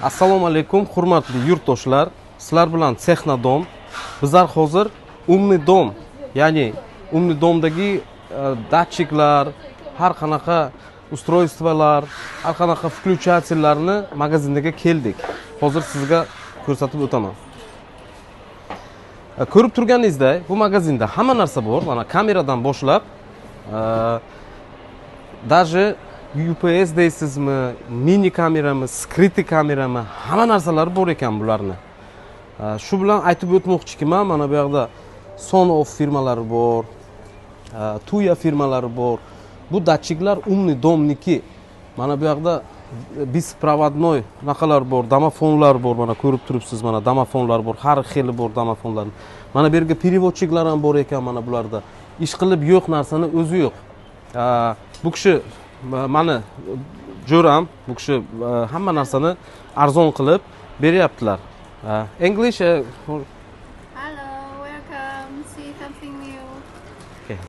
Assalomu alaykum, hurmatli yurtdoshlar. Sizlar bilan Texnodom. Bizlar hozir Umnidom, ya'ni Umnidomdagi datchiklar, har qanaqa ustroystvolar, har qanaqa включателlarni magazinga keldik. Hozir sizga ko'rsatib o'taman. Ko'rib turganingizdek, bu magazinda hamma narsa bor. Mana kameradan boshlab, даже UPS deysizmi, mini kamerami, skrytli kamerami, hamma narsalar bor ekan bularni. Shu bilan aytib o'tmoqchiki, mana bu yerda Sonoff firmalari bor, Tuya firmalari bor. Bu datchiklar Umnidomniki. Mana bu yerda беспроводной naqalar bor, domofonlar bor, mana ko'rib turibsiz, mana domofonlar bor, har xili bor domofonlar. Mana bu yerga переводчиклар ham bor ekan, mana bularda. Ish qilib yo'q narsani o'zi yo'q. Bu kishi mani jo'ram, bu kishi hamma narsani arzon qilib beryaptilar. English Hello, welcome. See something new.